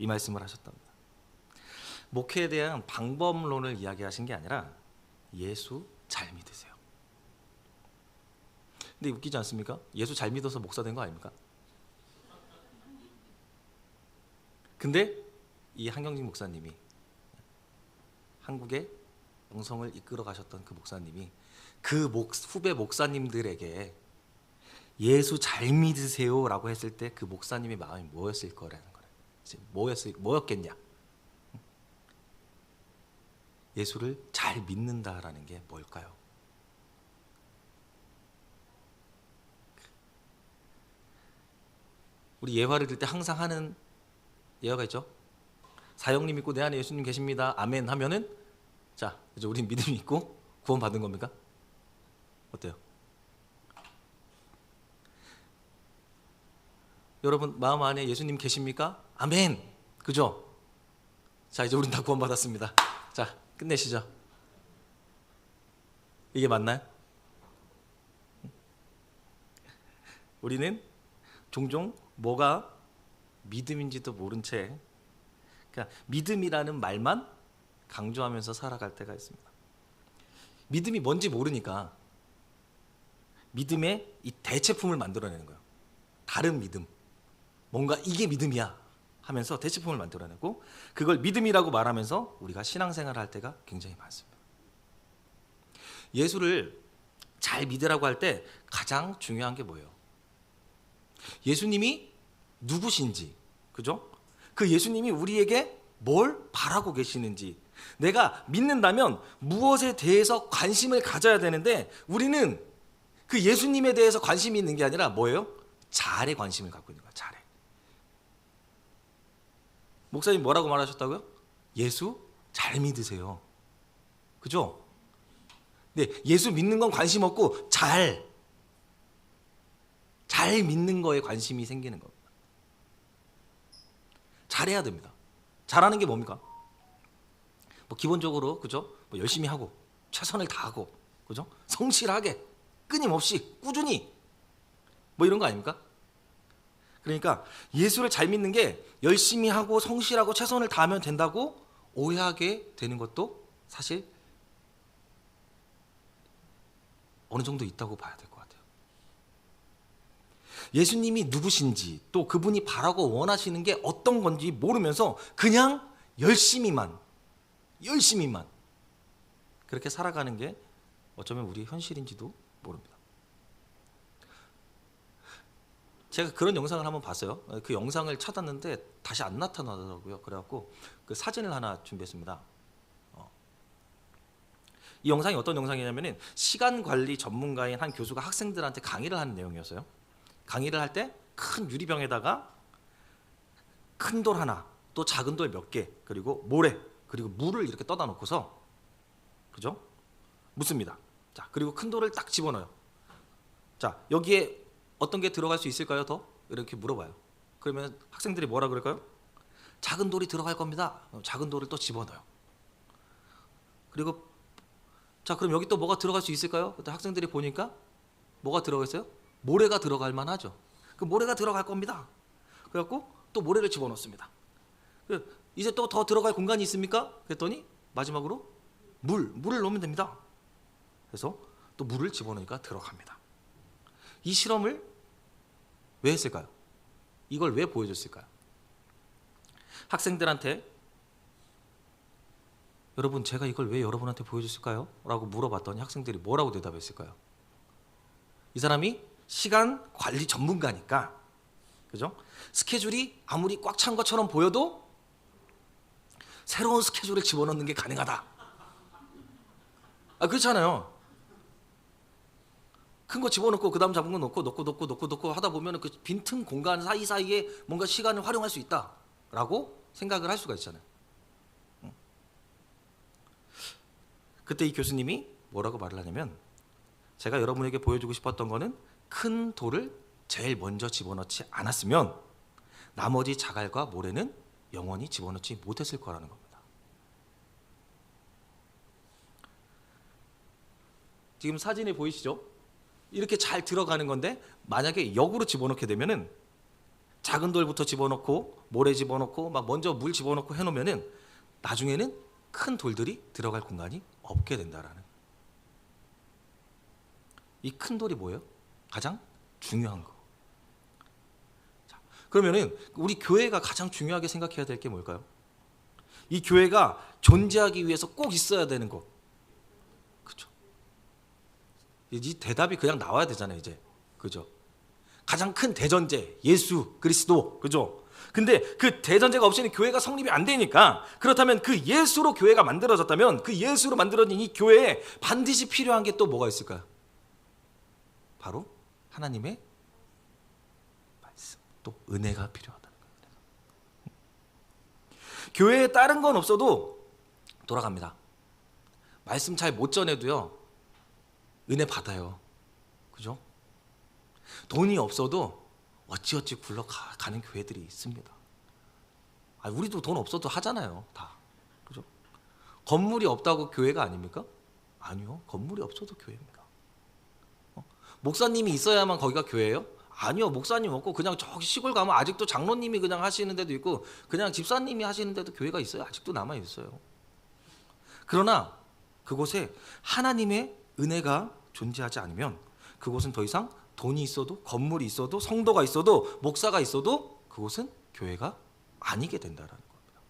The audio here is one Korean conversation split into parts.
이 말씀을 하셨답니다. 목회에 대한 방법론을 이야기하신 게 아니라 예수 잘 믿으세요. 근데 웃기지 않습니까? 예수 잘 믿어서 목사 된 거 아닙니까? 근데 이 한경직 목사님이, 한국의 영성을 이끌어 가셨던 그 목사님이 그 후배 목사님들에게 예수 잘 믿으세요라고 했을 때 그 목사님의 마음이 뭐였을 거라는 거예요. 뭐였겠냐? 예수를 잘 믿는다라는 게 뭘까요? 우리 예화를 들 때 항상 하는 예화가 있죠. 사형님 믿고 내 안에 예수님 계십니다. 아멘 하면은 자, 이제 우린 믿음이 있고 구원 받은 겁니까? 어때요? 여러분 마음 안에 예수님 계십니까? 아멘. 그죠? 자, 이제 우린 다 구원 받았습니다. 자, 끝내시죠. 이게 맞나요? 우리는 종종 뭐가 믿음인지도 모른 채 그냥 믿음이라는 말만 강조하면서 살아갈 때가 있습니다. 믿음이 뭔지 모르니까 믿음의 이 대체품을 만들어내는 거예요. 다른 믿음, 뭔가 이게 믿음이야 하면서 대체품을 만들어내고 그걸 믿음이라고 말하면서 우리가 신앙생활을 할 때가 굉장히 많습니다. 예수를 잘 믿으라고 할 때 가장 중요한 게 뭐예요? 예수님이 누구신지, 그죠? 그 예수님이 우리에게 뭘 바라고 계시는지, 내가 믿는다면 무엇에 대해서 관심을 가져야 되는데 우리는 그 예수님에 대해서 관심이 있는 게 아니라 뭐예요? 잘에 관심을 갖고 있는 거야. 잘에. 목사님 뭐라고 말하셨다고요? 예수 잘 믿으세요. 그죠? 네, 예수 믿는 건 관심 없고 잘 믿는 거에 관심이 생기는 겁니다. 잘해야 됩니다. 잘하는 게 뭡니까? 뭐 기본적으로 그죠? 뭐 열심히 하고 최선을 다하고 그죠? 성실하게 끊임없이 꾸준히 뭐 이런 거 아닙니까? 그러니까 예수를 잘 믿는 게 열심히 하고 성실하고 최선을 다하면 된다고 오해하게 되는 것도 사실 어느 정도 있다고 봐야 될 것 같아요. 예수님이 누구신지 또 그분이 바라고 원하시는 게 어떤 건지 모르면서 그냥 열심히만 그렇게 살아가는 게 어쩌면 우리의 현실인지도 모릅니다. 제가 그런 영상을 한번 봤어요. 그 영상을 찾았는데 다시 안 나타나더라고요. 그래갖고 그 사진을 하나 준비했습니다. 이 영상이 어떤 영상이냐면은 시간 관리 전문가인 한 교수가 학생들한테 강의를 하는 내용이었어요. 강의를 할 때 큰 유리병에다가 큰 돌 하나, 또 작은 돌 몇 개, 그리고 모래, 그리고 물을 이렇게 떠다 놓고서 그죠? 묻습니다. 자, 그리고 큰 돌을 딱 집어넣어요. 자, 여기에 어떤 게 들어갈 수 있을까요? 더? 이렇게 물어봐요. 그러면 학생들이 뭐라 그럴까요? 작은 돌이 들어갈 겁니다. 작은 돌을 또 집어넣어요. 그리고 자, 그럼 여기 또 뭐가 들어갈 수 있을까요? 그때 학생들이 보니까 뭐가 들어가있어요? 모래가 들어갈 만하죠. 그 모래가 들어갈 겁니다. 그래갖고 또 모래를 집어넣습니다. 이제 또 더 들어갈 공간이 있습니까? 그랬더니 마지막으로 물을 넣으면 됩니다. 그래서 또 물을 집어넣으니까 들어갑니다. 이 실험을 왜 했을까요? 이걸 왜 보여줬을까요? 학생들한테 여러분 제가 이걸 왜 여러분한테 보여줬을까요? 라고 물어봤더니 학생들이 뭐라고 대답했을까요? 이 사람이 시간 관리 전문가니까 그죠? 스케줄이 아무리 꽉 찬 것처럼 보여도 새로운 스케줄을 집어넣는 게 가능하다. 그렇잖아요. 큰 거 집어넣고 그 다음 잡은 거 넣고 하다 보면 그 빈틈 공간 사이사이에 뭔가 시간을 활용할 수 있다라고 생각을 할 수가 있잖아요. 그때 이 교수님이 뭐라고 말을 하냐면 제가 여러분에게 보여주고 싶었던 거는 큰 돌을 제일 먼저 집어넣지 않았으면 나머지 자갈과 모래는 영원히 집어넣지 못했을 거라는 겁니다. 지금 사진에 보이시죠? 이렇게 잘 들어가는 건데 만약에 역으로 집어넣게 되면은 작은 돌부터 집어넣고 모래 집어넣고 막 먼저 물 집어넣고 해놓으면은 나중에는 큰 돌들이 들어갈 공간이 없게 된다라는. 이 큰 돌이 뭐예요? 가장 중요한 거. 자, 그러면은 우리 교회가 가장 중요하게 생각해야 될 게 뭘까요? 이 교회가 존재하기 위해서 꼭 있어야 되는 거. 그죠? 이 대답이 그냥 나와야 되잖아요, 이제. 그죠? 가장 큰 대전제 예수 그리스도. 그죠? 근데 그 대전제가 없이는 교회가 성립이 안 되니까, 그렇다면 그 예수로 교회가 만들어졌다면 그 예수로 만들어진 이 교회에 반드시 필요한 게 또 뭐가 있을까요? 바로 하나님의 말씀, 또 은혜가 필요하다는 거예요. 교회에 다른 건 없어도 돌아갑니다. 말씀 잘 못 전해도요, 은혜 받아요. 그죠? 돈이 없어도 어찌어찌 굴러가는 교회들이 있습니다. 우리도 돈 없어도 하잖아요, 다. 그죠? 건물이 없다고 교회가 아닙니까? 아니요, 건물이 없어도 교회입니다. 목사님이 있어야만 거기가 교회예요? 아니요, 목사님 없고 그냥 저기 시골 가면 아직도 장로님이 그냥 하시는 데도 있고 그냥 집사님이 하시는 데도 교회가 있어요. 아직도 남아 있어요. 그러나 그곳에 하나님의 은혜가 존재하지 않으면 그곳은 더 이상 돈이 있어도 건물이 있어도 성도가 있어도 목사가 있어도 그곳은 교회가 아니게 된다라는 겁니다.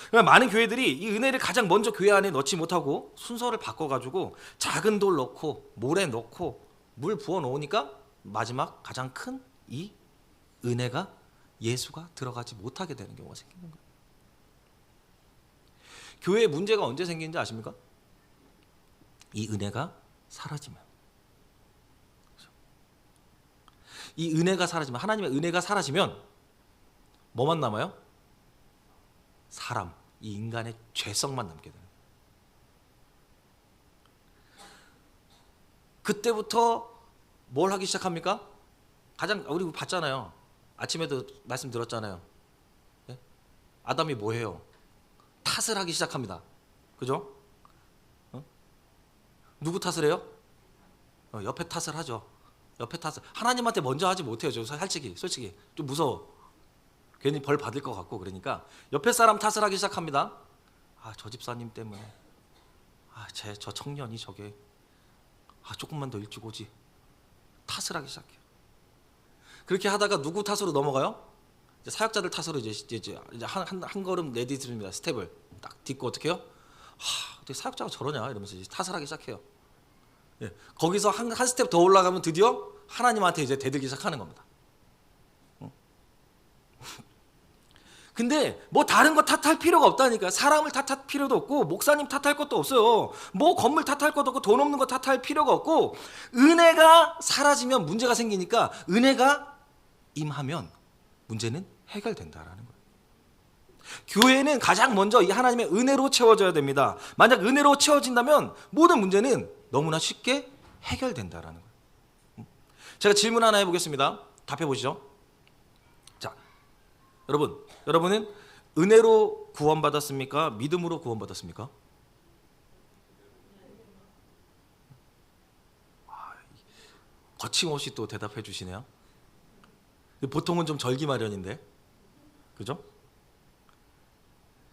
그러니까 많은 교회들이 이 은혜를 가장 먼저 교회 안에 넣지 못하고 순서를 바꿔가지고 작은 돌 넣고 모래 넣고 물 부어 놓으니까 마지막 가장 큰 이 은혜가 예수가 들어가지 못하게 되는 경우가 생기는 거예요. 교회에 문제가 언제 생기는지 아십니까? 이 은혜가 사라지면. 이 은혜가 사라지면, 하나님의 은혜가 사라지면 뭐만 남아요? 사람, 이 인간의 죄성만 남게 되는. 그때부터 뭘 하기 시작합니까? 가장 우리 봤잖아요. 아침에도 말씀드렸잖아요. 네? 아담이 뭐 해요? 탓을 하기 시작합니다. 그죠? 누구 탓을 해요? 옆에 탓을 하죠. 옆에 탓을 하나님한테 먼저 하지 못해요. 저 솔직히 좀 무서워. 괜히 벌 받을 것 같고. 그러니까 옆에 사람 탓을 하기 시작합니다. 저 집사님 때문에, 저 청년이 저게, 조금만 더 일찍 오지. 탓을 하기 시작해요. 그렇게 하다가 누구 탓으로 넘어가요? 이제 사역자들 탓으로 이제 한 걸음 내딛습니다. 스텝을 딱 딛고 어떻게 해요? 어떻게 사역자가 저러냐 이러면서 이제 탓을 하기 시작해요. 예, 거기서 한 스텝 더 올라가면 드디어 하나님한테 이제 대들기 시작하는 겁니다. 근데 뭐 다른 거 탓할 필요가 없다니까. 사람을 탓할 필요도 없고 목사님 탓할 것도 없어요. 뭐 건물 탓할 것도 없고 돈 없는 거 탓할 필요가 없고, 은혜가 사라지면 문제가 생기니까 은혜가 임하면 문제는 해결된다라는 거예요. 교회는 가장 먼저 이 하나님의 은혜로 채워져야 됩니다. 만약 은혜로 채워진다면 모든 문제는 너무나 쉽게 해결된다라는 거예요. 제가 질문 하나 해보겠습니다. 답해 보시죠. 자, 여러분은 은혜로 구원받았습니까? 믿음으로 구원받았습니까? 거침없이 또 대답해 주시네요. 보통은 좀 절기 마련인데, 그죠?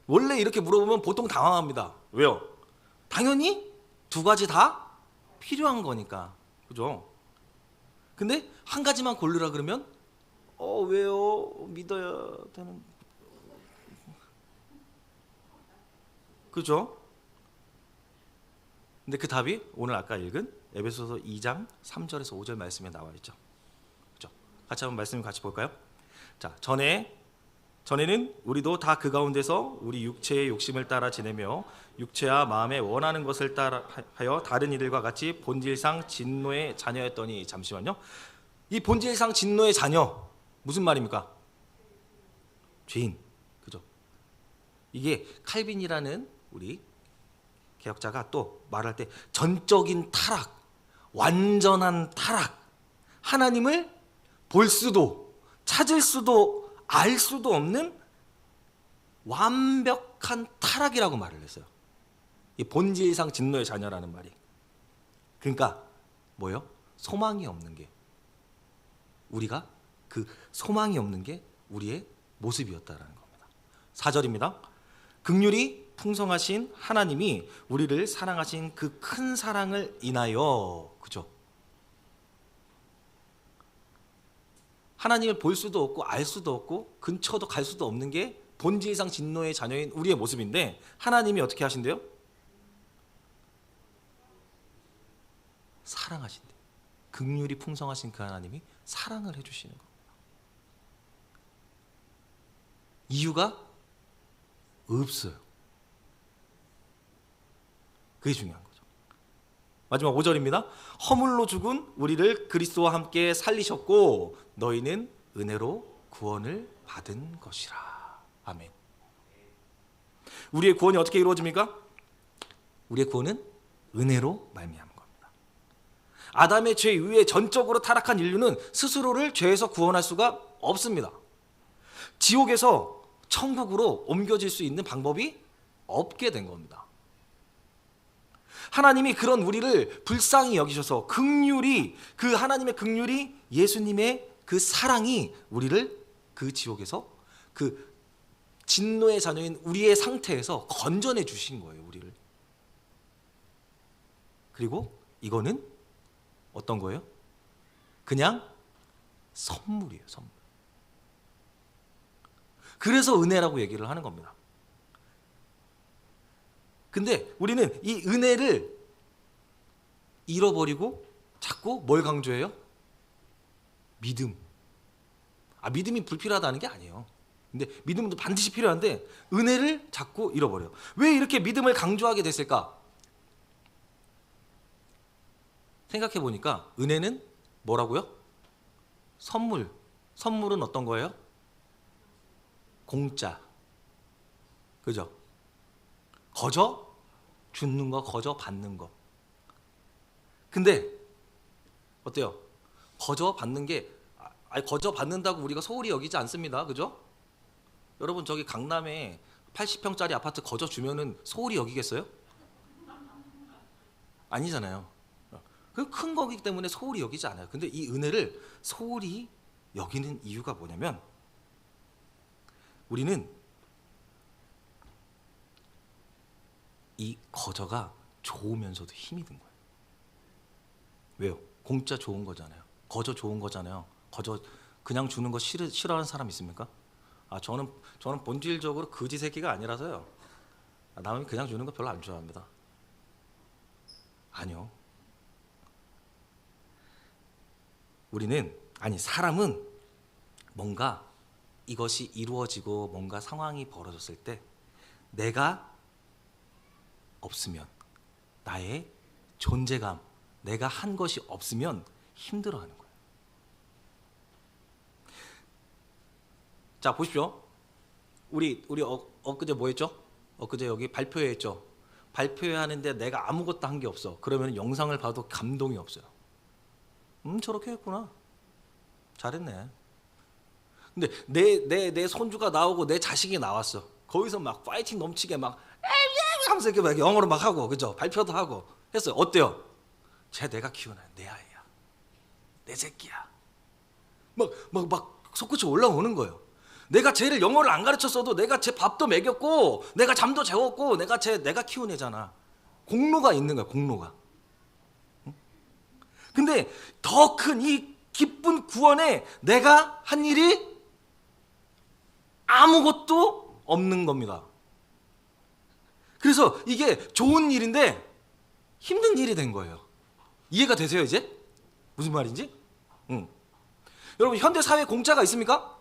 원래 이렇게 물어보면 보통 당황합니다. 왜요? 당연히 두 가지 다 필요한 거니까, 그죠? 근데 한 가지만 고르라 그러면 왜요? 믿어야 되는, 그죠? 근데 그 답이 오늘 아까 읽은 에베소서 2장 3절에서 5절 말씀에 나와 있죠. 그죠? 같이 한번 말씀 같이 볼까요? 자, 전에는 우리도 다 그 가운데서 우리 육체의 욕심을 따라 지내며 육체와 마음에 원하는 것을 따라하여 다른 이들과 같이 본질상 진노의 자녀였더니. 잠시만요. 이 본질상 진노의 자녀 무슨 말입니까? 죄인. 그죠? 이게 칼빈이라는 우리 개혁자가 또 말할 때 전적인 타락, 완전한 타락, 하나님을 볼 수도 찾을 수도 알 수도 없는 완벽한 타락이라고 말을 했어요. 이 본질상 진노의 자녀라는 말이. 그러니까 뭐예요? 소망이 없는 게 우리가 그 소망이 없는 게 우리의 모습이었다라는 겁니다. 4절입니다. 긍휼이 풍성하신 하나님이 우리를 사랑하신 그 큰 사랑을 인하여, 그죠? 하나님을 볼 수도 없고 알 수도 없고 근처도 갈 수도 없는 게 본질상 진노의 자녀인 우리의 모습인데, 하나님이 어떻게 하신대요? 사랑하신대. 긍휼이 풍성하신 그 하나님이 사랑을 해주시는 겁니다. 이유가 없어요. 그게 중요한 거죠. 마지막 5절입니다. 허물로 죽은 우리를 그리스도와 함께 살리셨고 너희는 은혜로 구원을 받은 것이라. 아멘. 우리의 구원이 어떻게 이루어집니까? 우리의 구원은 은혜로 말미암은 겁니다. 아담의 죄 이후에 전적으로 타락한 인류는 스스로를 죄에서 구원할 수가 없습니다. 지옥에서 천국으로 옮겨질 수 있는 방법이 없게 된 겁니다. 하나님이 그런 우리를 불쌍히 여기셔서 긍휼이, 그 하나님의 긍휼이, 예수님의 그 사랑이 우리를 그 지옥에서, 그 진노의 자녀인 우리의 상태에서 건져내 주신 거예요, 우리를. 그리고 이거는 어떤 거예요? 그냥 선물이에요, 선물. 그래서 은혜라고 얘기를 하는 겁니다. 근데 우리는 이 은혜를 잃어버리고 자꾸 뭘 강조해요? 믿음. 믿음이 불필요하다는 게 아니에요. 근데 믿음도 반드시 필요한데 은혜를 자꾸 잃어버려요. 왜 이렇게 믿음을 강조하게 됐을까? 생각해 보니까 은혜는 뭐라고요? 선물. 선물은 어떤 거예요? 공짜. 그죠? 거저 주는 거, 거저 받는 거. 근데 어때요? 거저 받는 게, 거저 받는다고 우리가 소홀히 여기지 않습니다. 그죠? 여러분, 저기 강남에 80평짜리 아파트 거저 주면은 소홀히 여기겠어요? 아니잖아요. 그 큰 거기 때문에 소홀히 여기지 않아요. 근데 이 은혜를 소홀히 여기는 이유가 뭐냐면, 우리는 이 거저가 좋으면서도 힘이 든 거예요. 왜요? 공짜 좋은 거잖아요. 거저 좋은 거잖아요. 거저 그냥 주는 거 싫어하는 사람 있습니까? 저는 본질적으로 거지 새끼가 아니라서요. 남이 그냥 주는 거 별로 안 좋아합니다. 아니요. 사람은 뭔가 이것이 이루어지고 뭔가 상황이 벌어졌을 때 내가 없으면, 나의 존재감, 내가 한 것이 없으면 힘들어하는 거예요. 자, 보십시오. 우리 엊그제 뭐 했죠? 엊그제 여기 발표회 했죠. 발표회 하는데 내가 아무것도 한 게 없어. 그러면 영상을 봐도 감동이 없어요. 저렇게 했구나. 잘했네. 근데 내 손주가 나오고 내 자식이 나왔어. 거기서 막 파이팅 넘치게 막 하면서 이렇게 막 영어로 막 하고, 그죠? 발표도 하고 했어요. 어때요? 내가 키우는 내 아이야, 내 새끼야. 막 솟구쳐 올라오는 거예요. 내가 쟤를 영어를 안 가르쳤어도 내가 쟤 밥도 먹였고 내가 잠도 재웠고 내가 키운 애잖아. 공로가 있는 거야, 공로가. 근데 더 큰 이 기쁜 구원에 내가 한 일이 아무것도 없는 겁니다. 그래서 이게 좋은 일인데 힘든 일이 된 거예요. 이해가 되세요, 이제? 무슨 말인지? 여러분, 현대 사회에 공짜가 있습니까?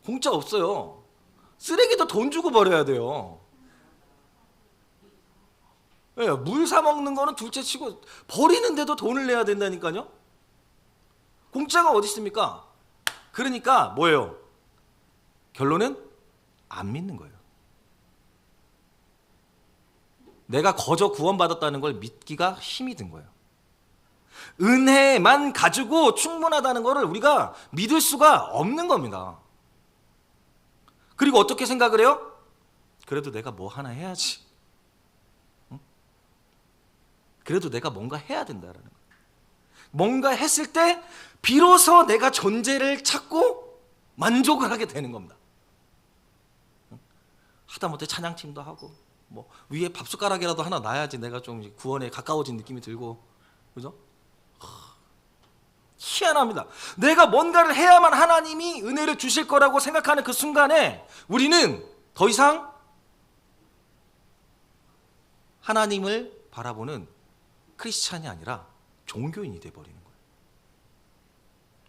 공짜 없어요. 쓰레기도 돈 주고 버려야 돼요. 물 사 먹는 거는 둘째 치고 버리는데도 돈을 내야 된다니까요. 공짜가 어디 있습니까? 그러니까 뭐예요? 결론은 안 믿는 거예요. 내가 거저 구원받았다는 걸 믿기가 힘이 든 거예요. 은혜만 가지고 충분하다는 것을 우리가 믿을 수가 없는 겁니다. 그리고 어떻게 생각을 해요? 그래도 내가 뭐 하나 해야지. 그래도 내가 뭔가 해야 된다라는 거예요. 뭔가 했을 때 비로소 내가 존재를 찾고 만족을 하게 되는 겁니다. 하다못해 찬양팀도 하고 뭐 위에 밥숟가락이라도 하나 놔야지 내가 좀 구원에 가까워진 느낌이 들고, 그죠? 희한합니다. 내가 뭔가를 해야만 하나님이 은혜를 주실 거라고 생각하는 그 순간에 우리는 더 이상 하나님을 바라보는 크리스찬이 아니라 종교인이 돼버리는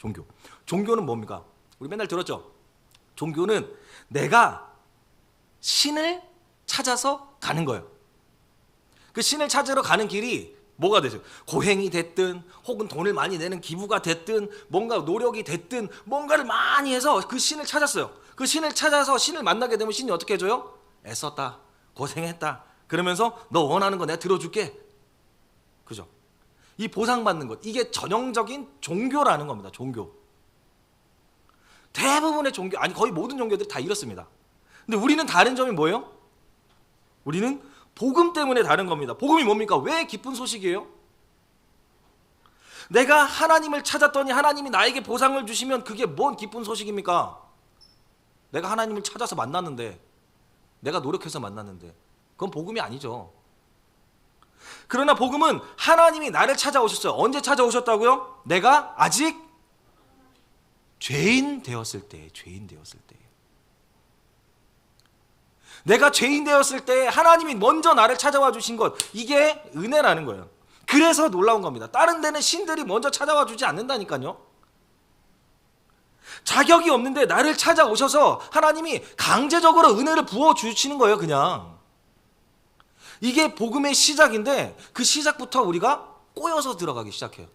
거예요. 종교는 뭡니까? 우리 맨날 들었죠? 종교는 내가 신을 찾아서 가는 거예요. 그 신을 찾으러 가는 길이 뭐가 되죠? 고행이 됐든 혹은 돈을 많이 내는 기부가 됐든 뭔가 노력이 됐든 뭔가를 많이 해서 그 신을 찾았어요. 그 신을 찾아서 신을 만나게 되면 신이 어떻게 해줘요? 애썼다, 고생했다, 그러면서 너 원하는 거 내가 들어줄게, 그죠? 이 보상받는 것, 이게 전형적인 종교라는 겁니다. 종교. 대부분의 종교, 아니 거의 모든 종교들이 다 이렇습니다. 근데 우리는 다른 점이 뭐예요? 우리는 복음 때문에 다른 겁니다. 복음이 뭡니까? 왜 기쁜 소식이에요? 내가 하나님을 찾았더니 하나님이 나에게 보상을 주시면 그게 뭔 기쁜 소식입니까? 내가 하나님을 찾아서 만났는데, 내가 노력해서 만났는데, 그건 복음이 아니죠. 그러나 복음은 하나님이 나를 찾아오셨어요. 언제 찾아오셨다고요? 내가 아직 죄인 되었을 때. 내가 죄인 되었을 때 하나님이 먼저 나를 찾아와 주신 것, 이게 은혜라는 거예요. 그래서 놀라운 겁니다. 다른 데는 신들이 먼저 찾아와 주지 않는다니까요. 자격이 없는데 나를 찾아오셔서 하나님이 강제적으로 은혜를 부어주시는 거예요. 그냥 이게 복음의 시작인데, 그 시작부터 우리가 꼬여서 들어가기 시작해요.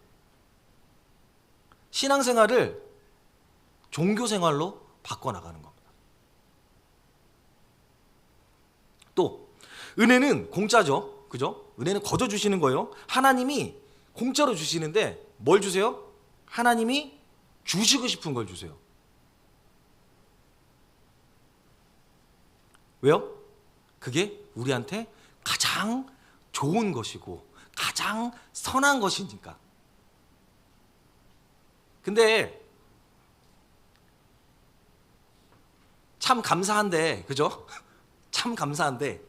신앙생활을 종교생활로 바꿔나가는 겁니다. 또 은혜는 공짜죠, 그죠? 은혜는 거저 주시는 거예요. 하나님이 공짜로 주시는데 뭘 주세요? 하나님이 주시고 싶은 걸 주세요. 왜요? 그게 우리한테 가장 좋은 것이고 가장 선한 것이니까. 근데 참 감사한데, 그죠? 참 감사한데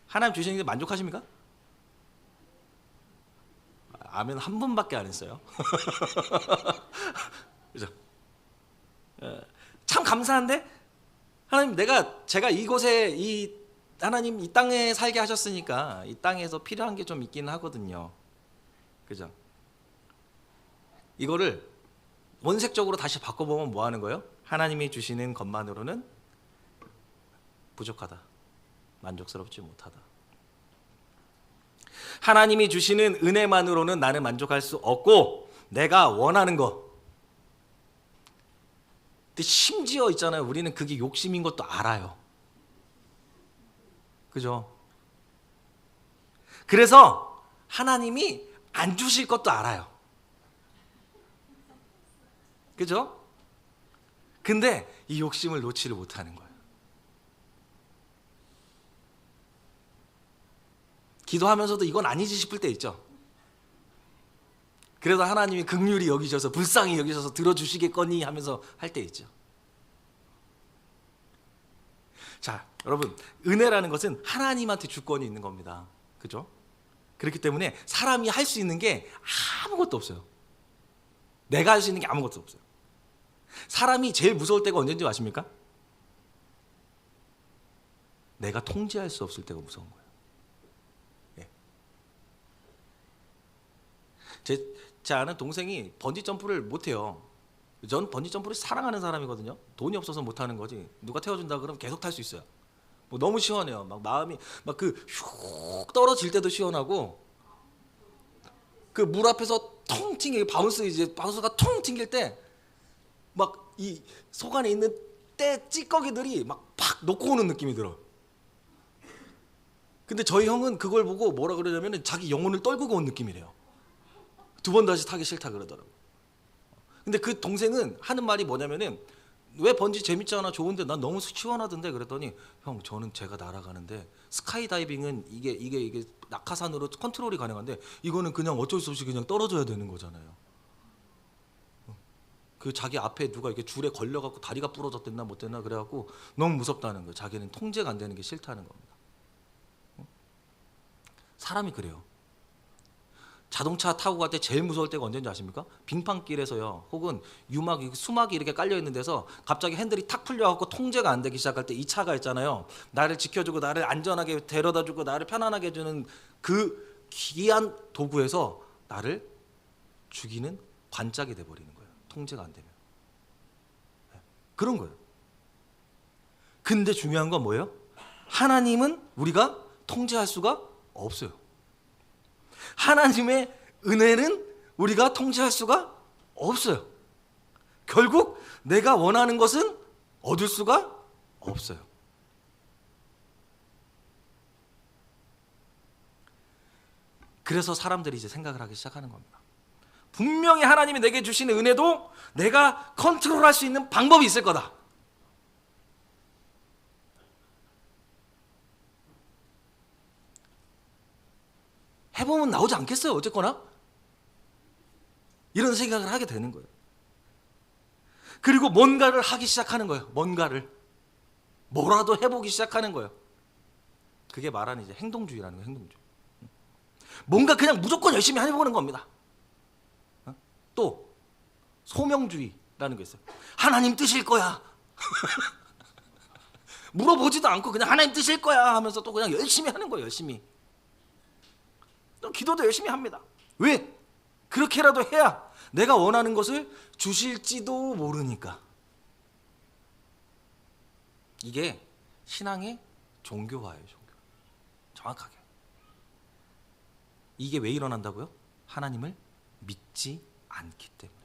하나님 주시는 게 만족하십니까? 아멘 한 분밖에 안 했어요. 그죠? 참 감사한데 하나님, 제가 이곳에 하나님 이 땅에 살게 하셨으니까 이 땅에서 필요한 게 좀 있긴 하거든요. 그죠? 이거를 원색적으로 다시 바꿔보면 뭐 하는 거예요? 하나님이 주시는 것만으로는 부족하다, 만족스럽지 못하다. 하나님이 주시는 은혜만으로는 나는 만족할 수 없고 내가 원하는 거. 근데 심지어 있잖아요, 우리는 그게 욕심인 것도 알아요. 그죠? 그래서 하나님이 안 주실 것도 알아요. 그죠? 근데 이 욕심을 놓지를 못하는 거예요. 기도하면서도 이건 아니지 싶을 때 있죠. 그래도 하나님이 긍휼히 여기셔서 불쌍히 여기셔서 들어주시겠거니 하면서 할 때 있죠. 자, 여러분, 은혜라는 것은 하나님한테 주권이 있는 겁니다. 그죠? 그렇기 때문에 사람이 할 수 있는 게 아무것도 없어요. 내가 할 수 있는 게 아무것도 없어요. 사람이 제일 무서울 때가 언제인지 아십니까? 내가 통제할 수 없을 때가 무서운 거예요. 제 아는 동생이 번지 점프를 못해요. 전 번지 점프를 사랑하는 사람이거든요. 돈이 없어서 못하는 거지. 누가 태워준다 그러면 계속 탈 수 있어요. 뭐 너무 시원해요. 막 마음이 막 그 슉 떨어질 때도 시원하고, 그 물 앞에서 통 튕기 바운스가 통 튕길 때 막 이 속 안에 있는 때 찌꺼기들이 막 팍 놓고 오는 느낌이 들어. 근데 저희 형은 그걸 보고 뭐라 그러냐면 자기 영혼을 떨구고 온 느낌이래요. 두 번 다시 타기 싫다 그러더라고. 근데 그 동생은 하는 말이 뭐냐면은 왜 번지 재밌잖아, 좋은데 난 너무 시원하던데. 그랬더니 형, 저는 제가 날아가는데 스카이 다이빙은 이게 낙하산으로 컨트롤이 가능한데 이거는 그냥 어쩔 수 없이 그냥 떨어져야 되는 거잖아요. 그 자기 앞에 누가 이렇게 줄에 걸려갖고 다리가 부러졌댔나 못 됐나 그래갖고 너무 무섭다는 거예요. 자기는 통제가 안 되는 게 싫다는 겁니다. 사람이 그래요. 자동차 타고 갈 때 제일 무서울 때가 언제인지 아십니까? 빙판길에서요, 혹은 수막이 이렇게 깔려 있는 데서 갑자기 핸들이 탁 풀려갖고 통제가 안 되기 시작할 때 이 차가 있잖아요. 나를 지켜주고 나를 안전하게 데려다주고 나를 편안하게 해주는 그 귀한 도구에서 나를 죽이는 관짝이 돼버리는 거예요. 통제가 안 되면. 그런 거예요. 근데 중요한 건 뭐예요? 하나님은 우리가 통제할 수가 없어요. 하나님의 은혜는 우리가 통제할 수가 없어요. 결국 내가 원하는 것은 얻을 수가 없어요. 그래서 사람들이 이제 생각을 하기 시작하는 겁니다. 분명히 하나님이 내게 주시는 은혜도 내가 컨트롤할 수 있는 방법이 있을 거다. 해보면 나오지 않겠어요, 어쨌거나? 이런 생각을 하게 되는 거예요. 그리고 뭔가를 하기 시작하는 거예요. 뭐라도 해보기 시작하는 거예요. 그게 말하는 이제 행동주의라는 거예요. 행동주의. 뭔가 그냥 무조건 열심히 해보는 겁니다. 또 소명주의라는 게 있어요. 하나님 뜻일 거야. 물어보지도 않고 그냥 하나님 뜻일 거야 하면서 또 그냥 열심히 하는 거예요. 열심히. 또 기도도 열심히 합니다. 왜? 그렇게라도 해야 내가 원하는 것을 주실지도 모르니까. 이게 신앙의 종교화예요. 종교. 정확하게. 이게 왜 일어난다고요? 하나님을 믿지 않기 때문에.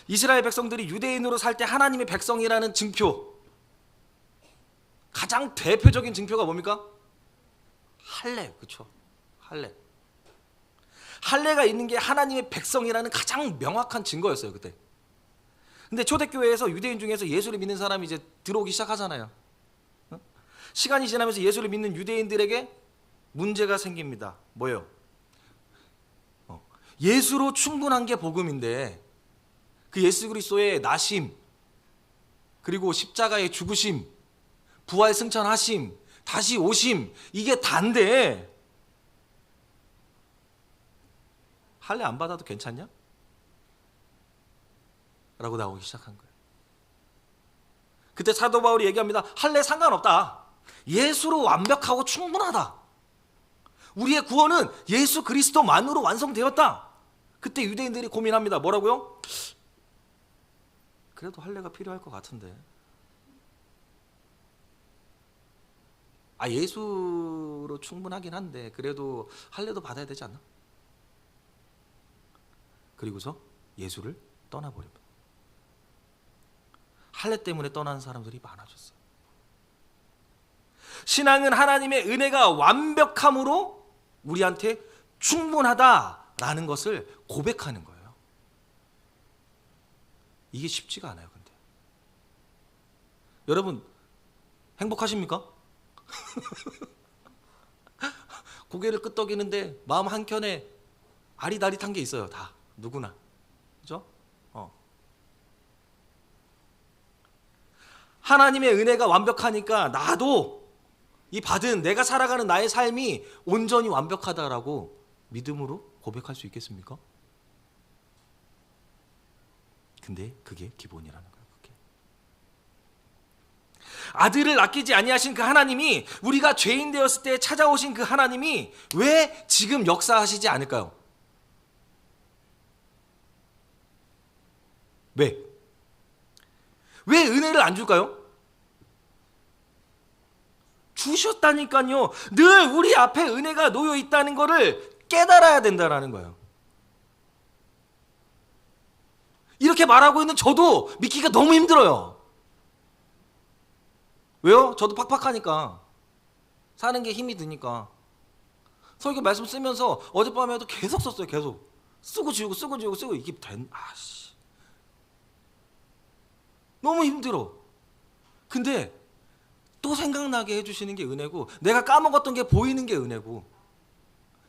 이스라엘 백성들이 유대인으로 살 때 하나님의 백성이라는 증표, 가장 대표적인 증표가 뭡니까? 할례, 그렇죠? 할례가 있는 게 하나님의 백성이라는 가장 명확한 증거였어요, 그때. 근데 초대교회에서 유대인 중에서 예수를 믿는 사람이 이제 들어오기 시작하잖아요. 시간이 지나면서 예수를 믿는 유대인들에게 문제가 생깁니다. 뭐예요? 예수로 충분한 게 복음인데 그 예수 그리스도의 나심, 그리고 십자가의 죽으심, 부활 승천하심, 다시 오심, 이게 다인데 할례 안 받아도 괜찮냐? 라고 나오기 시작한 거예요. 그때 사도 바울이 얘기합니다. 할례 상관없다. 예수로 완벽하고 충분하다. 우리의 구원은 예수 그리스도만으로 완성되었다. 그때 유대인들이 고민합니다. 뭐라고요? 그래도 할례가 필요할 것 같은데. 예수로 충분하긴 한데 그래도 할례도 받아야 되지 않나? 그리고서 예수를 떠나버립니다. 할례 때문에 떠나는 사람들이 많아졌어요. 신앙은 하나님의 은혜가 완벽함으로 우리한테 충분하다라는 것을 고백하는 거예요. 이게 쉽지가 않아요. 근데 여러분 행복하십니까? 고개를 끄덕이는데 마음 한켠에 아리다릿한 게 있어요. 다 누구나. 그죠? 하나님의 은혜가 완벽하니까 나도 이 받은 내가 살아가는 나의 삶이 온전히 완벽하다라고 믿음으로 고백할 수 있겠습니까? 근데 그게 기본이라는 거예요. 그게. 아들을 아끼지 아니하신 그 하나님이, 우리가 죄인 되었을 때 찾아오신 그 하나님이 왜 지금 역사하시지 않을까요? 왜 은혜를 안 줄까요? 주셨다니까요. 늘 우리 앞에 은혜가 놓여 있다는 것을 깨달아야 된다는 거예요. 이렇게 말하고 있는 저도 믿기가 너무 힘들어요. 왜요? 저도 팍팍하니까. 사는 게 힘이 드니까. 설교 말씀 쓰면서 어젯밤에도 계속 썼어요. 계속. 쓰고 지우고 쓰고 지우고 쓰고 이게 아씨 너무 힘들어. 근데 또 생각나게 해주시는 게 은혜고, 내가 까먹었던 게 보이는 게 은혜고,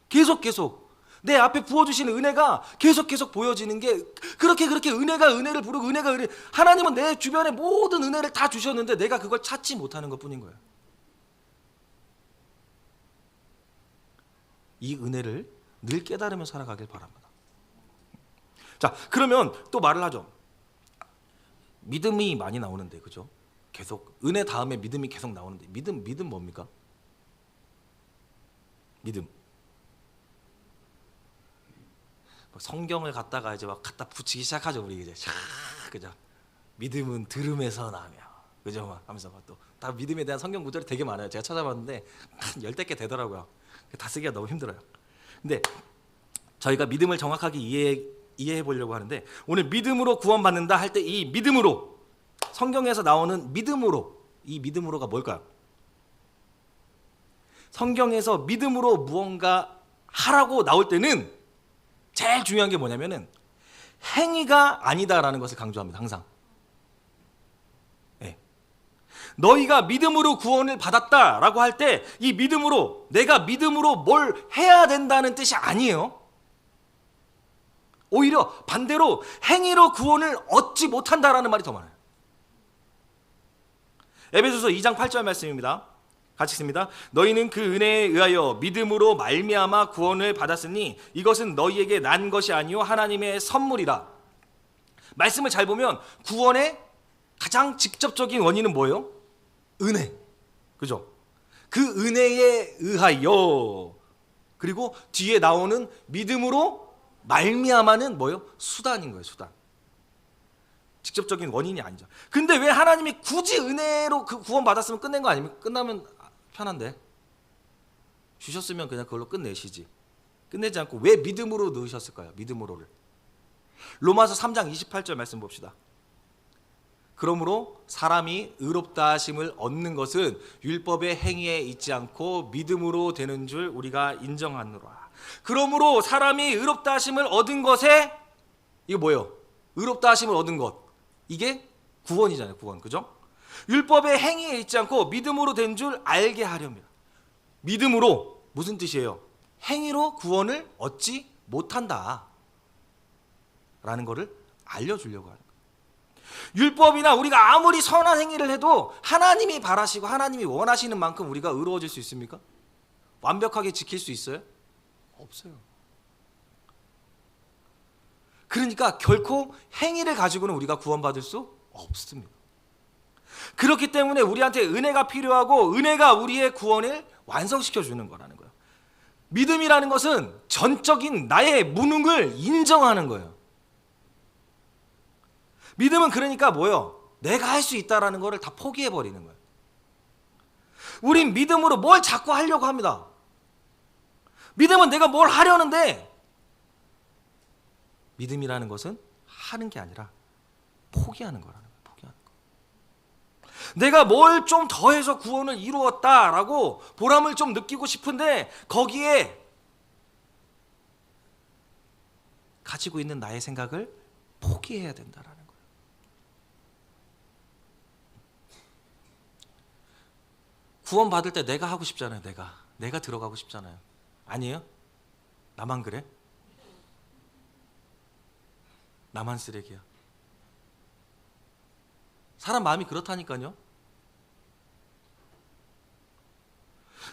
계속 내 앞에 부어주시는 은혜가 계속 보여지는 게, 그렇게 은혜가 은혜를 부르고 은혜가 은혜. 하나님은 내 주변에 모든 은혜를 다 주셨는데 내가 그걸 찾지 못하는 것뿐인 거예요. 이 은혜를 늘 깨달으며 살아가길 바랍니다. 자, 그러면 또 말을 하죠. 믿음이 많이 나오는데, 그죠? 계속 은혜 다음에 믿음이 계속 나오는데, 믿음 뭡니까? 믿음. 성경을 갖다가 이제 막 갖다 붙이기 시작하죠, 우리 이제. 그죠? 믿음은 들음에서 나며, 그죠? 막 하면서 또 다 믿음에 대한 성경 구절이 되게 많아요. 제가 찾아봤는데 한 10대 개 되더라고요. 다 쓰기가 너무 힘들어요. 근데 저희가 믿음을 정확하게 이해해 보려고 하는데, 오늘 믿음으로 구원받는다 할 때 이 믿음으로, 성경에서 나오는 믿음으로, 이 믿음으로가 뭘까요? 성경에서 믿음으로 무언가 하라고 나올 때는 제일 중요한 게 뭐냐면은 행위가 아니다라는 것을 강조합니다. 항상. 네. 너희가 믿음으로 구원을 받았다라고 할 때 이 믿음으로, 내가 믿음으로 뭘 해야 된다는 뜻이 아니에요. 오히려 반대로 행위로 구원을 얻지 못한다라는 말이 더 많아요. 에베소서 2장 8절 말씀입니다. 같이 읽습니다. 너희는 그 은혜에 의하여 믿음으로 말미암아 구원을 받았으니 이것은 너희에게 난 것이 아니요 하나님의 선물이라. 말씀을 잘 보면 구원의 가장 직접적인 원인은 뭐예요? 은혜. 그죠? 그 은혜에 의하여, 그리고 뒤에 나오는 믿음으로 말미암아는 뭐예요? 수단인 거예요. 수단. 직접적인 원인이 아니죠. 근데 왜 하나님이 굳이 은혜로 그 구원 받았으면 끝낸 거 아닙니까? 끝나면 편한데, 주셨으면 그냥 그걸로 끝내시지. 끝내지 않고 왜 믿음으로 넣으셨을까요? 믿음으로를. 로마서 3장 28절 말씀 봅시다. 그러므로 사람이 의롭다 하심을 얻는 것은 율법의 행위에 있지 않고 믿음으로 되는 줄 우리가 인정하노라. 그러므로 사람이 의롭다 하심을 얻은 것에, 이거 뭐예요? 의롭다 하심을 얻은 것, 이게 구원이잖아요. 구원. 그죠? 율법의 행위에 있지 않고 믿음으로 된 줄 알게 하렵니다. 믿음으로, 무슨 뜻이에요? 행위로 구원을 얻지 못한다 라는 것을 알려주려고 하는 거예요. 율법이나 우리가 아무리 선한 행위를 해도 하나님이 바라시고 하나님이 원하시는 만큼 우리가 의로워질 수 있습니까? 완벽하게 지킬 수 있어요? 없어요. 그러니까 결코 행위를 가지고는 우리가 구원받을 수 없습니다. 그렇기 때문에 우리한테 은혜가 필요하고, 은혜가 우리의 구원을 완성시켜 주는 거라는 거예요. 믿음이라는 것은 전적인 나의 무능을 인정하는 거예요. 믿음은 그러니까 뭐예요? 내가 할 수 있다라는 거를 다 포기해 버리는 거예요. 우린 믿음으로 뭘 자꾸 하려고 합니다. 믿음은 내가 뭘 하려는데, 믿음이라는 것은 하는 게 아니라 포기하는 거라는 거예요. 포기하는 거. 내가 뭘 좀 더해서 구원을 이루었다라고 보람을 좀 느끼고 싶은데, 거기에 가지고 있는 나의 생각을 포기해야 된다라는 거예요. 구원 받을 때 내가 하고 싶잖아요. 내가 들어가고 싶잖아요. 아니에요? 나만 그래? 나만 쓰레기야. 사람 마음이 그렇다니까요.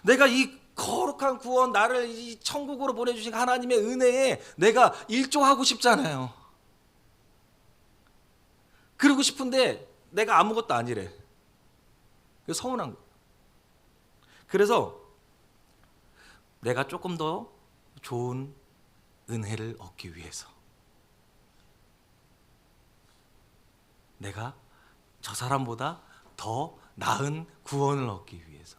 내가 이 거룩한 구원, 나를 이 천국으로 보내주신 하나님의 은혜에 내가 일조하고 싶잖아요. 그러고 싶은데 내가 아무것도 아니래. 그래서 서운한 거예요. 그래서 내가 조금 더 좋은 은혜를 얻기 위해서, 내가 저 사람보다 더 나은 구원을 얻기 위해서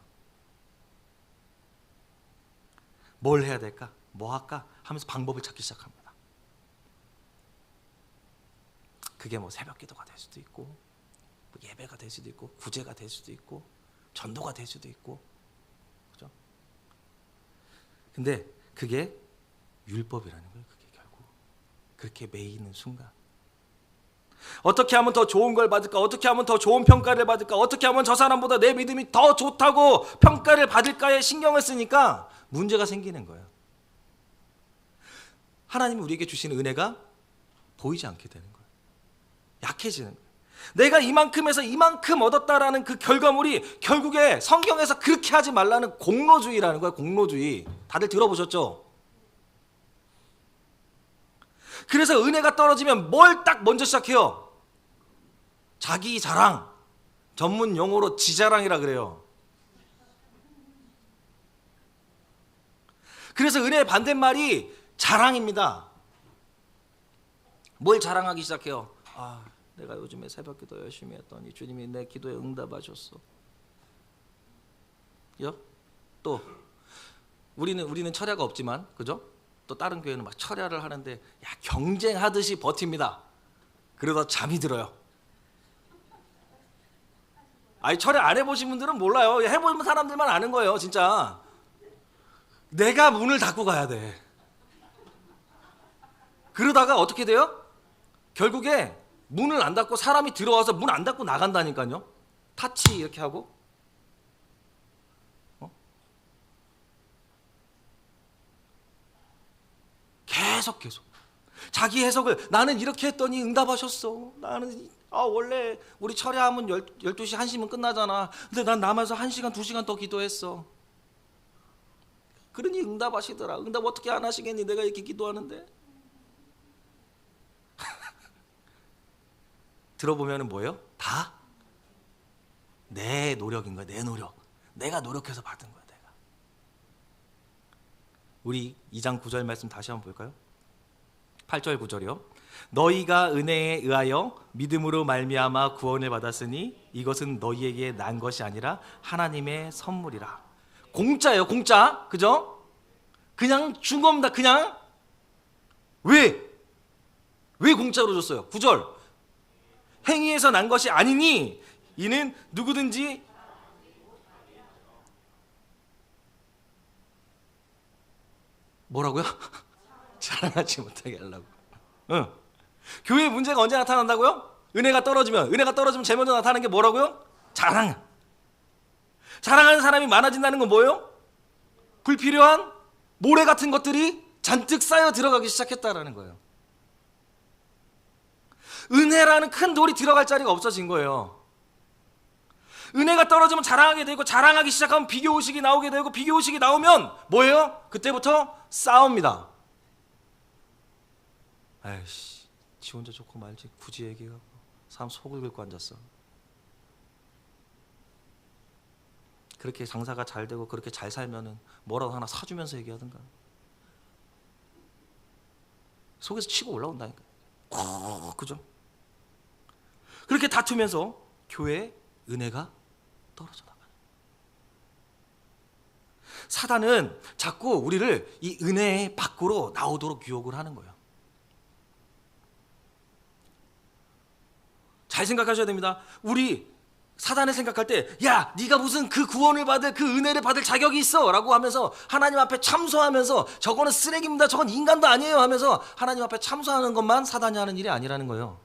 뭘 해야 될까? 뭐 할까? 하면서 방법을 찾기 시작합니다. 그게 뭐 새벽 기도가 될 수도 있고, 뭐 예배가 될 수도 있고, 구제가 될 수도 있고, 전도가 될 수도 있고, 그죠? 근데 그게 율법이라는 거예요. 그게 결국 그렇게 매이는 순간, 어떻게 하면 더 좋은 걸 받을까? 어떻게 하면 더 좋은 평가를 받을까? 어떻게 하면 저 사람보다 내 믿음이 더 좋다고 평가를 받을까에 신경을 쓰니까 문제가 생기는 거예요. 하나님이 우리에게 주시는 은혜가 보이지 않게 되는 거예요. 약해지는 거예요. 내가 이만큼에서 이만큼 얻었다라는 그 결과물이 결국에 성경에서 그렇게 하지 말라는 공로주의라는 거예요. 공로주의. 다들 들어보셨죠? 그래서 은혜가 떨어지면 뭘 딱 먼저 시작해요? 자기 자랑. 전문 용어로 지자랑이라 그래요. 그래서 은혜의 반대말이 자랑입니다. 뭘 자랑하기 시작해요? 아, 내가 요즘에 새벽기도 열심히 했더니 주님이 내 기도에 응답하셨어. 또 우리는 철야가 없지만, 그죠? 또 다른 교회는 막 철야를 하는데, 야, 경쟁하듯이 버팁니다. 그러다 잠이 들어요. 아니, 철야 안 해보신 분들은 몰라요. 해본 사람들만 아는 거예요, 진짜. 내가 문을 닫고 가야 돼. 그러다가 어떻게 돼요? 결국에 문을 안 닫고 사람이 들어와서 문 안 닫고 나간다니까요. 타치 이렇게 하고. 계속 자기 해석을, 나는 이렇게 했더니 응답하셨어. 나는 원래 우리 철야하면 12시 1시면 끝나잖아. 근데 난 남아서 1시간 2시간 더 기도했어. 그러니 응답하시더라. 응답 어떻게 안 하시겠니? 내가 이렇게 기도하는데. 들어보면 뭐예요? 다 내 노력인 거야. 내 노력. 내가 노력해서 받은 거야. 내가. 우리 2장 9절 말씀 다시 한번 볼까요? 8절 9절이요. 너희가 은혜에 의하여 믿음으로 말미암아 구원을 받았으니 이것은 너희에게 난 것이 아니라 하나님의 선물이라. 공짜예요. 공짜. 그죠? 그냥 준 겁니다. 그냥. 왜 공짜로 줬어요? 9절. 행위에서 난 것이 아니니 이는 누구든지 뭐라고요? 자랑하지 못하게 하려고. 교회의 문제가 언제 나타난다고요? 은혜가 떨어지면 제일 먼저 나타나는 게 뭐라고요? 자랑하는 사람이 많아진다는 건 뭐예요? 불필요한 모래 같은 것들이 잔뜩 쌓여 들어가기 시작했다라는 거예요. 은혜라는 큰 돌이 들어갈 자리가 없어진 거예요. 은혜가 떨어지면 자랑하게 되고, 자랑하기 시작하면 비교의식이 나오게 되고, 비교의식이 나오면 뭐예요? 그때부터 싸웁니다. 아이씨, 지 혼자 좋고 말지 굳이 얘기하고 사람 속을 긁고 앉았어. 그렇게 장사가 잘 되고 그렇게 잘 살면은 뭐라도 하나 사주면서 얘기하든가. 속에서 치고 올라온다니까. 그죠? 그렇게 다투면서 교회의 은혜가 떨어져 나가요. 사단은 자꾸 우리를 이 은혜의 밖으로 나오도록 유혹을 하는 거예요. 잘 생각하셔야 됩니다. 우리 사단을 생각할 때, 야, 네가 무슨 그 구원을 받을, 그 은혜를 받을 자격이 있어 라고 하면서 하나님 앞에 참소하면서, 저거는 쓰레기입니다, 저건 인간도 아니에요 하면서 하나님 앞에 참소하는 것만 사단이 하는 일이 아니라는 거예요.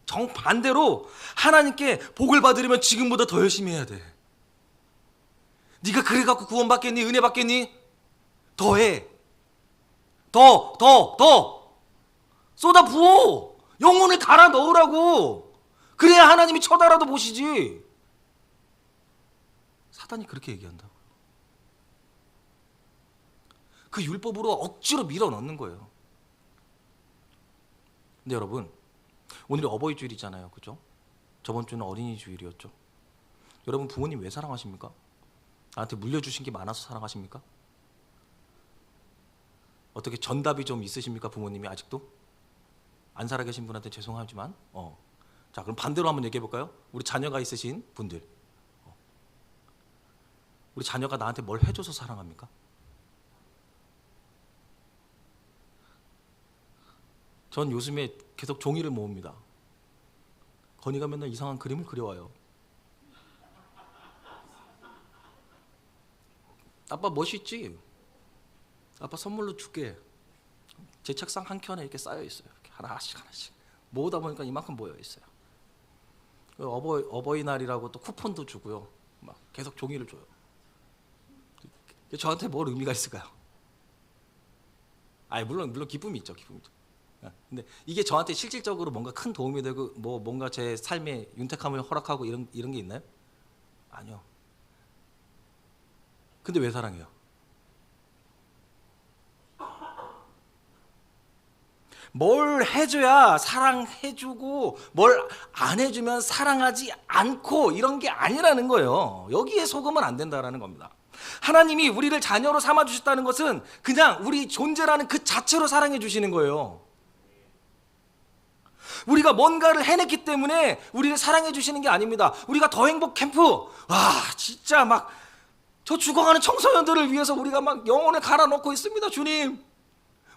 정반대로 하나님께 복을 받으려면 지금보다 더 열심히 해야 돼. 네가 그래 갖고 구원 받겠니? 은혜 받겠니? 더해. 더 쏟아 부어. 영혼을 갈아 넣으라고. 그래야 하나님이 쳐다라도 보시지. 사단이 그렇게 얘기한다고. 그 율법으로 억지로 밀어넣는 거예요. 근데 여러분, 오늘이 어버이 주일이잖아요. 그죠? 저번 주는 어린이 주일이었죠. 여러분, 부모님 왜 사랑하십니까? 나한테 물려주신 게 많아서 사랑하십니까? 어떻게 전답이 좀 있으십니까? 부모님이 아직도? 안 살아계신 분한테 죄송하지만 자, 그럼 반대로 한번 얘기해 볼까요? 우리 자녀가 있으신 분들, 우리 자녀가 나한테 뭘 해줘서 사랑합니까? 전 요즘에 계속 종이를 모읍니다. 건이가 맨날 이상한 그림을 그려와요. 아빠 멋있지? 아빠 선물로 줄게. 제 책상 한 켠에 이렇게 쌓여 있어요. 이렇게 하나씩 하나씩 모으다 보니까 이만큼 모여 있어요. 어버이날이라고 또 쿠폰도 주고요. 막 계속 종이를 줘요. 저한테 뭘 의미가 있을까요? 물론 기쁨이 있죠, 기쁨이 있죠. 근데 이게 저한테 실질적으로 뭔가 큰 도움이 되고 뭔가 제 삶의 윤택함을 허락하고 이런 게 있나요? 아니요. 근데 왜 사랑해요? 뭘 해줘야 사랑해주고 뭘 안 해주면 사랑하지 않고 이런 게 아니라는 거예요. 여기에 속으면 안 된다라는 겁니다. 하나님이 우리를 자녀로 삼아주셨다는 것은 그냥 우리 존재라는 그 자체로 사랑해 주시는 거예요. 우리가 뭔가를 해냈기 때문에 우리를 사랑해 주시는 게 아닙니다. 우리가 더 행복 캠프, 진짜 막 저 죽어가는 청소년들을 위해서 우리가 막 영혼을 갈아넣고 있습니다. 주님,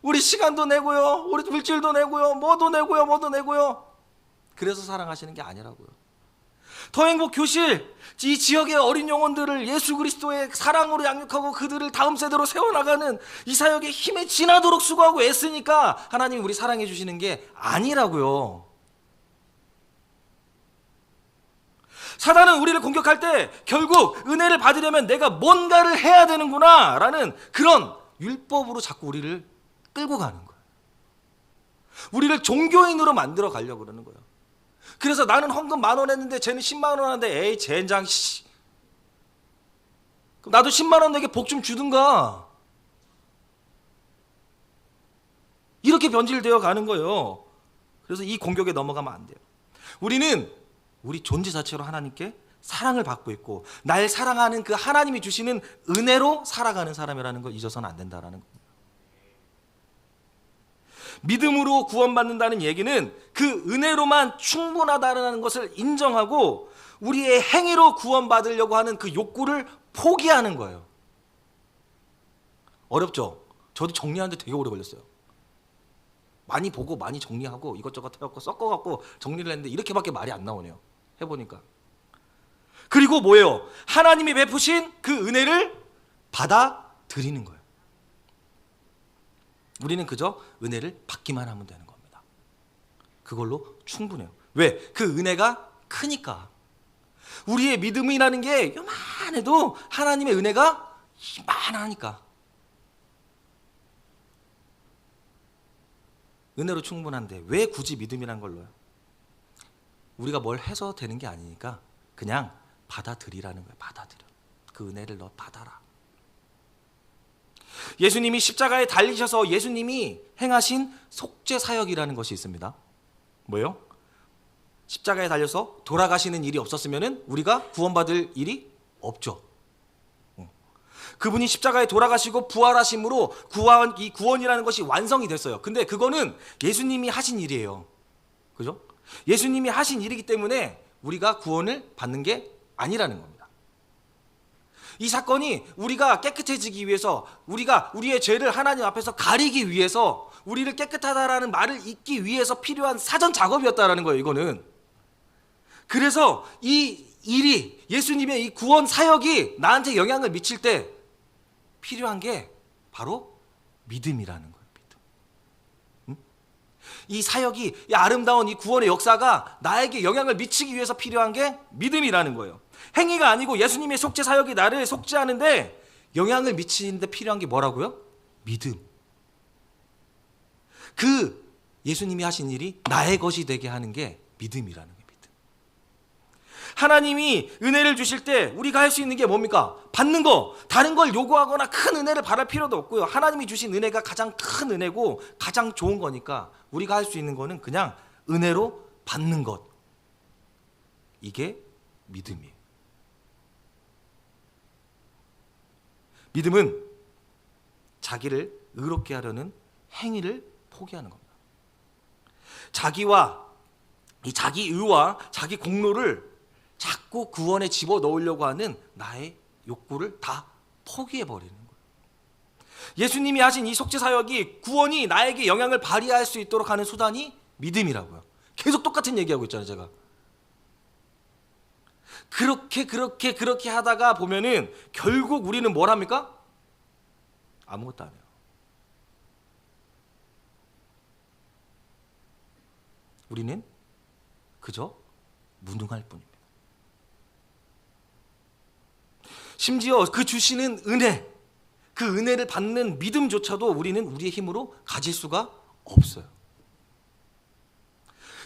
우리 시간도 내고요, 우리 물질도 내고요, 뭐도 내고요. 그래서 사랑하시는 게 아니라고요. 더 행복 교실, 이 지역의 어린 영혼들을 예수 그리스도의 사랑으로 양육하고 그들을 다음 세대로 세워나가는 이 사역에 힘에 지나도록 수고하고 애쓰니까 하나님이 우리 사랑해 주시는 게 아니라고요. 사단은 우리를 공격할 때 결국 은혜를 받으려면 내가 뭔가를 해야 되는구나 라는 그런 율법으로 자꾸 우리를 끌고 가는 거예요. 우리를 종교인으로 만들어 가려고 그러는 거예요. 그래서 나는 헌금 10,000원 했는데 쟤는 100,000원 하는데 에이 젠장 씨, 그럼 나도 100,000원 내게 복 좀 주든가. 이렇게 변질되어 가는 거예요. 그래서 이 공격에 넘어가면 안 돼요. 우리는 우리 존재 자체로 하나님께 사랑을 받고 있고 날 사랑하는 그 하나님이 주시는 은혜로 살아가는 사람이라는 걸 잊어서는 안 된다라는 겁니다. 믿음으로 구원받는다는 얘기는 그 은혜로만 충분하다는 것을 인정하고 우리의 행위로 구원받으려고 하는 그 욕구를 포기하는 거예요. 어렵죠? 저도 정리하는데 되게 오래 걸렸어요. 많이 보고 많이 정리하고 이것저것 해갖고 섞어갖고 정리를 했는데 이렇게밖에 말이 안 나오네요. 해보니까. 그리고 뭐예요? 하나님이 베푸신 그 은혜를 받아들이는 거예요. 우리는 그저 은혜를 받기만 하면 되는 겁니다. 그걸로 충분해요. 왜? 그 은혜가 크니까. 우리의 믿음이라는 게 요만해도 하나님의 은혜가 이만하니까. 은혜로 충분한데 왜 굳이 믿음이란 걸로요? 우리가 뭘 해서 되는 게 아니니까 그냥 받아들이라는 거예요. 받아들여. 그 은혜를 너 받아라. 예수님이 십자가에 달리셔서 예수님이 행하신 속죄 사역이라는 것이 있습니다. 뭐예요? 십자가에 달려서 돌아가시는 일이 없었으면 우리가 구원받을 일이 없죠. 그분이 십자가에 돌아가시고 부활하심으로 이 구원이라는 것이 완성이 됐어요. 근데 그거는 예수님이 하신 일이에요. 그죠? 예수님이 하신 일이기 때문에 우리가 구원을 받는 게 아니라는 겁니다. 이 사건이 우리가 깨끗해지기 위해서, 우리가 우리의 죄를 하나님 앞에서 가리기 위해서, 우리를 깨끗하다라는 말을 잊기 위해서 필요한 사전 작업이었다라는 거예요. 이거는. 그래서 이 일이, 예수님의 이 구원 사역이 나한테 영향을 미칠 때 필요한 게 바로 믿음이라는 거예요. 믿음. 이 사역이, 이 아름다운 이 구원의 역사가 나에게 영향을 미치기 위해서 필요한 게 믿음이라는 거예요. 행위가 아니고 예수님의 속죄 사역이 나를 속죄하는데 영향을 미치는데 필요한 게 뭐라고요? 믿음. 그 예수님이 하신 일이 나의 것이 되게 하는 게 믿음이라는 거예요. 믿음. 하나님이 은혜를 주실 때 우리가 할 수 있는 게 뭡니까? 받는 거. 다른 걸 요구하거나 큰 은혜를 바랄 필요도 없고요. 하나님이 주신 은혜가 가장 큰 은혜고 가장 좋은 거니까 우리가 할 수 있는 거는 그냥 은혜로 받는 것. 이게 믿음이에요. 믿음은 자기를 의롭게 하려는 행위를 포기하는 겁니다. 자기와 이 자기 의와 자기 공로를 자꾸 구원에 집어넣으려고 하는 나의 욕구를 다 포기해버리는 거예요. 예수님이 하신 이 속죄 사역이 구원이 나에게 영향을 발휘할 수 있도록 하는 수단이 믿음이라고요. 계속 똑같은 얘기하고 있잖아요, 제가. 그렇게 하다가 보면은 결국 우리는 뭘 합니까? 아무것도 안 해요. 우리는 그저 무능할 뿐입니다. 심지어 그 주시는 은혜, 그 은혜를 받는 믿음조차도 우리는 우리의 힘으로 가질 수가 없어요.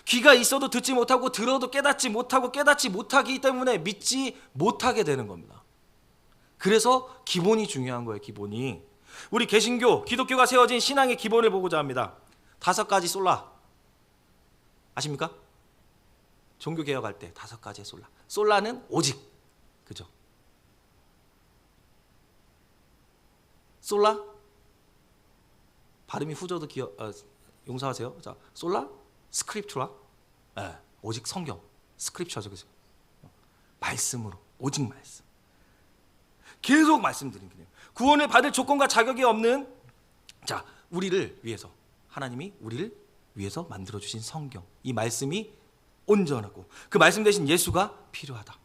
귀가 있어도 듣지 못하고 들어도 깨닫지 못하고 깨닫지 못하기 때문에 믿지 못하게 되는 겁니다. 그래서 기본이 중요한 거예요. 기본이. 우리 개신교, 기독교가 세워진 신앙의 기본을 보고자 합니다. 5가지 솔라 아십니까? 종교개혁할 때 5가지의 솔라. 솔라는 오직, 그죠? 솔라 발음이 후져도 용서하세요. 자, 솔라 스크립투라, 오직 성경, 스크립처죠, 그죠? 말씀으로, 오직 말씀. 계속 말씀드린 거예요. 구원을 받을 조건과 자격이 없는, 자, 우리를 위해서, 하나님이 우리를 위해서 만들어 주신 성경, 이 말씀이 온전하고 그 말씀 대신 예수가 필요하다.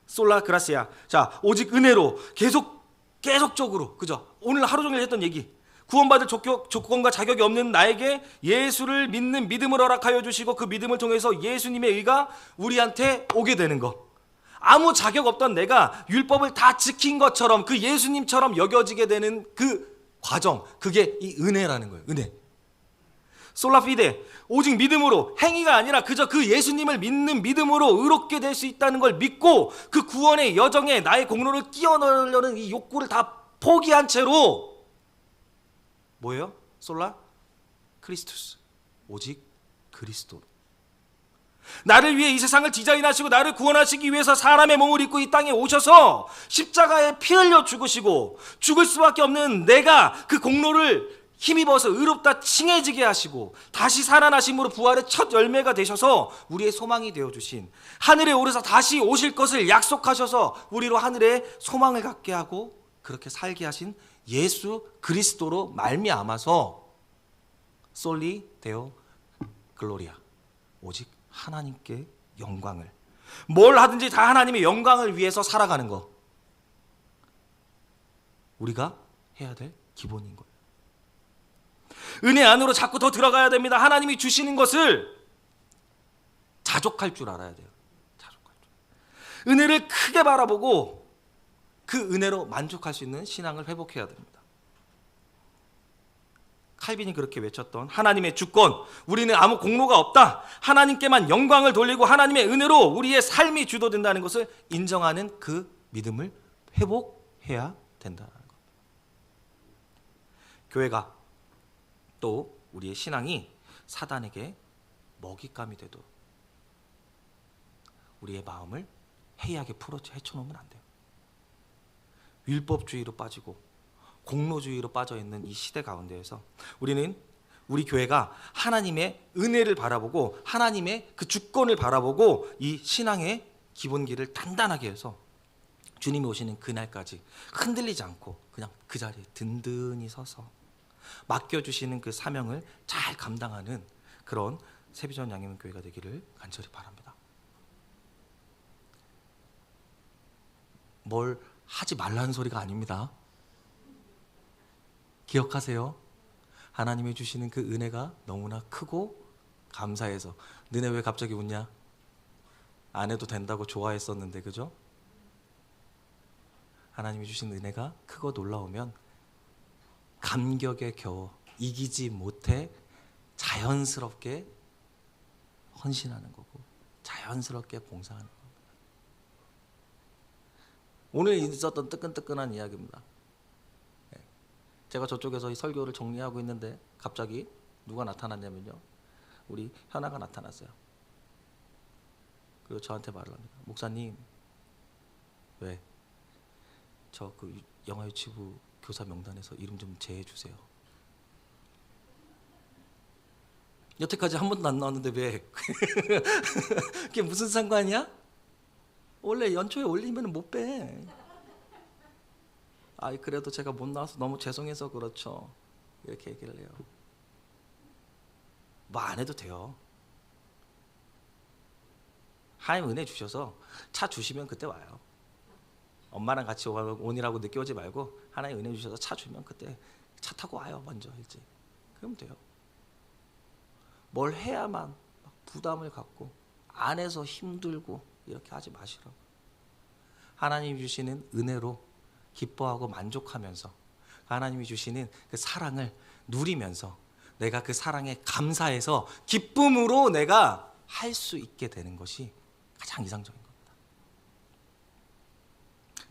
솔라 그라시아. 자, 오직 은혜로 계속적으로, 그죠? 오늘 하루 종일 했던 얘기. 구원받을 조건과 자격이 없는 나에게 예수를 믿는 믿음을 허락하여 주시고 그 믿음을 통해서 예수님의 의가 우리한테 오게 되는 거. 아무 자격 없던 내가 율법을 다 지킨 것처럼 그 예수님처럼 여겨지게 되는 그 과정, 그게 이 은혜라는 거예요. 은혜. 솔라피데, 오직 믿음으로, 행위가 아니라 그저 그 예수님을 믿는 믿음으로 의롭게 될 수 있다는 걸 믿고 그 구원의 여정에 나의 공로를 끼워 넣으려는 이 욕구를 다 포기한 채로, 뭐예요? 솔라 크리스투스, 오직 그리스도. 나를 위해 이 세상을 디자인하시고 나를 구원하시기 위해서 사람의 몸을 입고 이 땅에 오셔서 십자가에 피 흘려 죽으시고 죽을 수밖에 없는 내가 그 공로를 힘입어서 의롭다 칭해지게 하시고 다시 살아나심으로 부활의 첫 열매가 되셔서 우리의 소망이 되어주신, 하늘에 오르사 다시 오실 것을 약속하셔서 우리로 하늘에 소망을 갖게 하고 그렇게 살게 하신 예수 그리스도로 말미암아서 솔리 데오 글로리아, 오직 하나님께 영광을, 뭘 하든지 다 하나님의 영광을 위해서 살아가는 거, 우리가 해야 될 기본인 거예요. 은혜 안으로 자꾸 더 들어가야 됩니다. 하나님이 주시는 것을 자족할 줄 알아야 돼요. 자족할 줄. 은혜를 크게 바라보고 그 은혜로 만족할 수 있는 신앙을 회복해야 됩니다. 칼빈이 그렇게 외쳤던 하나님의 주권, 우리는 아무 공로가 없다, 하나님께만 영광을 돌리고 하나님의 은혜로 우리의 삶이 주도된다는 것을 인정하는 그 믿음을 회복해야 된다는 겁니다. 교회가 또 우리의 신앙이 사단에게 먹잇감이 돼도 우리의 마음을 해이하게 헤쳐놓으면 안 돼요. 율법주의로 빠지고 공로주의로 빠져있는 이 시대 가운데에서 우리 교회가 하나님의 은혜를 바라보고 하나님의 그 주권을 바라보고 이 신앙의 기본기를 단단하게 해서 주님이 오시는 그날까지 흔들리지 않고 그냥 그 자리에 든든히 서서 맡겨주시는 그 사명을 잘 감당하는 그런 세비전 양육교회가 되기를 간절히 바랍니다. 뭘 하지 말라는 소리가 아닙니다. 기억하세요. 하나님이 주시는 그 은혜가 너무나 크고 감사해서. 너네 왜 갑자기 웃냐? 안 해도 된다고 좋아했었는데, 그죠? 하나님이 주신 은혜가 크고 놀라우면 감격에 겨워 이기지 못해 자연스럽게 헌신하는 거고 자연스럽게 봉사하는 겁니다. 오늘 있었던 뜨끈뜨끈한 이야기입니다. 제가 저쪽에서 이 설교를 정리하고 있는데 갑자기 누가 나타났냐면요, 우리 현아가 나타났어요. 그리고 저한테 말을 합니다. 목사님, 왜? 저 그 영화 유치부 교사 명단에서 이름 좀 제해 주세요. 여태까지 한 번도 안 나왔는데 왜? 그게 무슨 상관이야? 원래 연초에 올리면 못 빼. 아이, 그래도 제가 못 나와서 너무 죄송해서 그렇죠. 이렇게 얘기를 해요. 뭐 안 해도 돼요. 하나님 은혜 주셔서 차 주시면 그때 와요. 엄마랑 같이 오니라고 늦게 오지 말고 하나님 은혜 주셔서 차 주면 그때 차 타고 와요. 먼저 일찍. 그러면 돼요. 뭘 해야만 막 부담을 갖고 안에서 힘들고 이렇게 하지 마시라고. 하나님이 주시는 은혜로 기뻐하고 만족하면서 하나님이 주시는 그 사랑을 누리면서 내가 그 사랑에 감사해서 기쁨으로 내가 할 수 있게 되는 것이 가장 이상적인 겁니다.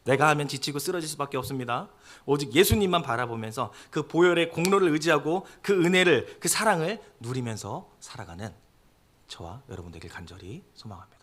내가 하면 지치고 쓰러질 수밖에 없습니다. 오직 예수님만 바라보면서 그 보혈의 공로를 의지하고 그 은혜를, 그 사랑을 누리면서 살아가는 저와 여러분 되길 간절히 소망합니다.